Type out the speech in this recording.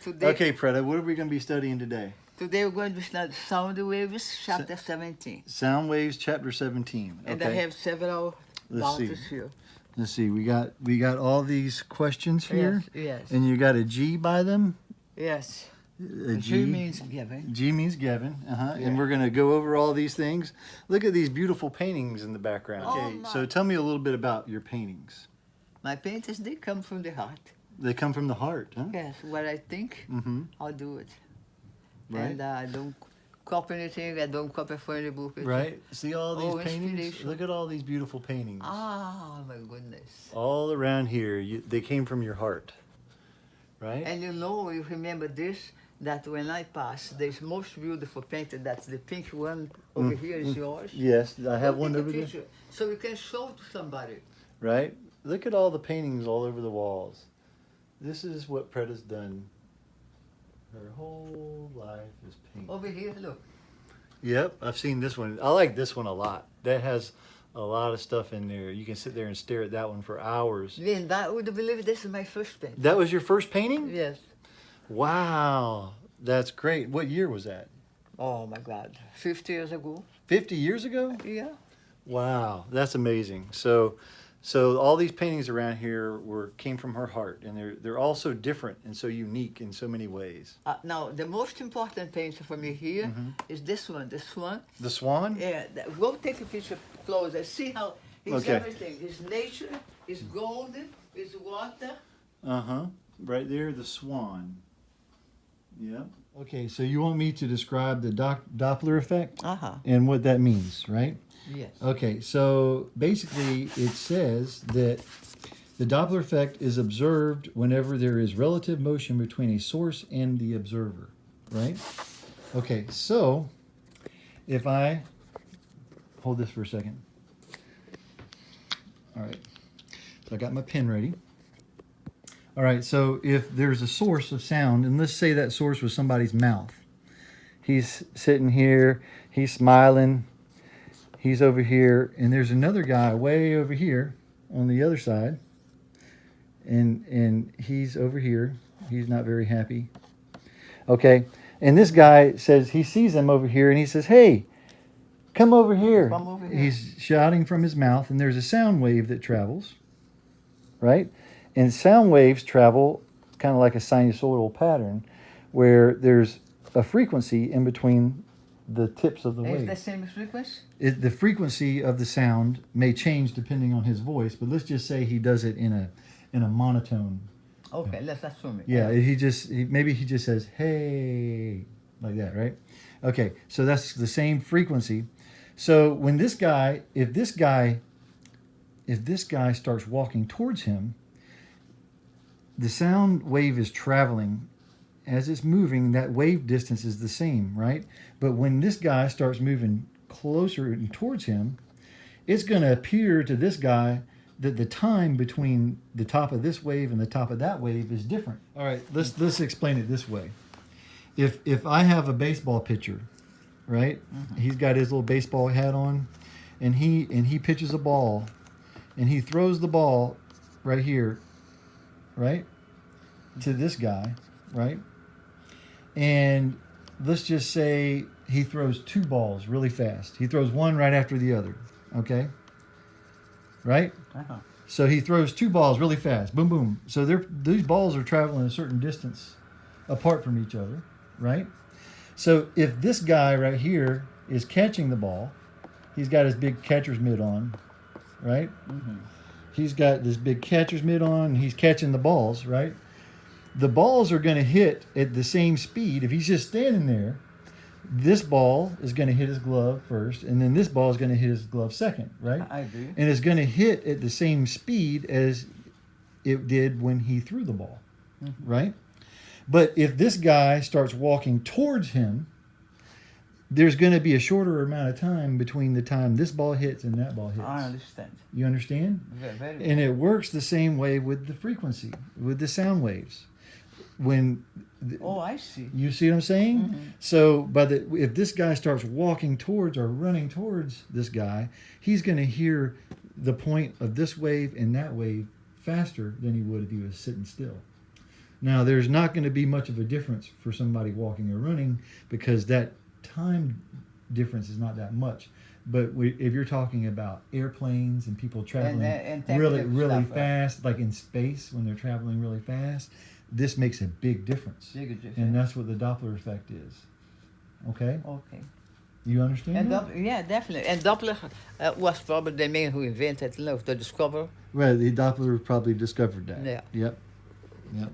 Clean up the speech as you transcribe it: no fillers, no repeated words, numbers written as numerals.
Today, Okay, Preta, what are we going to be studying today? today we're going to study sound waves, chapter 17. Sound waves, chapter 17. And I Okay. have several Let's see. doubts here. Let's see. We got all these questions here, Yes. and you got a G by them. Yes. A G G. means given. G means Gavin. Yeah. And we're going to go over all these things. Look at these beautiful paintings in the background. Oh, Okay. my. So tell me a little bit about your paintings. My paintings, they come from the heart. They come from the heart, huh? Yes, what I think, Mm-hmm. I'll do it. Right. And I don't copy anything, I don't copy from any book. Right. See all these Oh, paintings? inspiration. Look at all these beautiful paintings. Ah, my goodness. All around here. They came from your heart. Right? And you remember this, that when I pass, this most beautiful painting, that's the pink one over here is yours. Yes, I have Go one take a over there. picture so you can show to somebody. Right? Look at all the paintings all over the walls. This is what Preta's done. Her whole life is painting. Over here, look. Yep, I've seen this one. I like this one a lot. That has a lot of stuff in there. You can sit there and stare at that one for hours. Linda, would you believe this is my first painting? That was your first painting? Yes. Wow, that's great. What year was that? Oh my God, 50 years ago. 50 years ago? Yeah. Wow, that's amazing. So all these paintings around here came from her heart, and they're all so different and so unique in so many ways. Now, the most important painting for me here Mm-hmm. is this one. The swan. The swan? Yeah, we'll take a picture closer. See how he's Okay. everything. His nature, his gold, his water. Uh-huh. Right there, the swan. Yeah. Okay, so you want me to describe the Doppler effect Uh-huh. and what that means, right? Yes. Okay, so basically it says that the Doppler effect is observed whenever there is relative motion between a source and the observer, right? Okay, so if I hold this for a second. All right, so I got my pen ready. All right, so if there's a source of sound, and let's say that source was somebody's mouth. He's sitting here, he's smiling, he's over here, and there's another guy way over here on the other side, and he's over here. He's not very happy. Okay, and this guy says he sees him over here, and he says, "Hey, come over here." Come over here. He's shouting from his mouth, and there's a sound wave that travels, right? And sound waves travel kind of like a sinusoidal pattern, where there's a frequency in between the tips of the Is wave. the same frequency? The frequency of the sound may change depending on his voice, but let's just say he does it in a monotone. Okay, let's assume it. Yeah, maybe he just says "hey" like that, right? Okay, so that's the same frequency. So when if this guy starts walking towards him, the sound wave is traveling. As it's moving, that wave distance is the same, right? But when this guy starts moving closer towards him, it's going to appear to this guy that the time between the top of this wave and the top of that wave is different. All right, let's explain it this way. If I have a baseball pitcher, right? Mm-hmm. He's got his little baseball hat on, and he pitches a ball, and he throws the ball right here, right, to this guy, right? And let's just say he throws two balls really fast. He throws one right after the other, okay? Right? Uh-huh. So he throws two balls really fast, boom, boom. So these balls are traveling a certain distance apart from each other, right? So if this guy right here is catching the ball, he's got his big catcher's mitt on, right? Mm-hmm. He's got this big catcher's mitt on, and he's catching the balls, right? The balls are going to hit at the same speed. If he's just standing there, this ball is going to hit his glove first, and then this ball is going to hit his glove second, right? I agree. And it's going to hit at the same speed as it did when he threw the ball, right? But if this guy starts walking towards him, there's going to be a shorter amount of time between the time this ball hits and that ball hits. I understand. You understand? Very And it works the same way with the frequency, with the sound waves. Oh, I see. You see what I'm saying? Mm-hmm. So if this guy starts walking towards or running towards this guy, he's going to hear the point of this wave and that wave faster than he would if he was sitting still. Now, there's not going to be much of a difference for somebody walking or running because that time difference is not that much. But if you're talking about airplanes and people traveling and really, technical really stuff, fast, like in space when they're traveling really fast, this makes a big difference. Big difference. And that's what the Doppler effect is. Okay? Okay. You understand And that? yeah, definitely. And Doppler was probably the man who invented, the discoverer. Well, the Doppler probably discovered that. Yeah. Yep. Yep.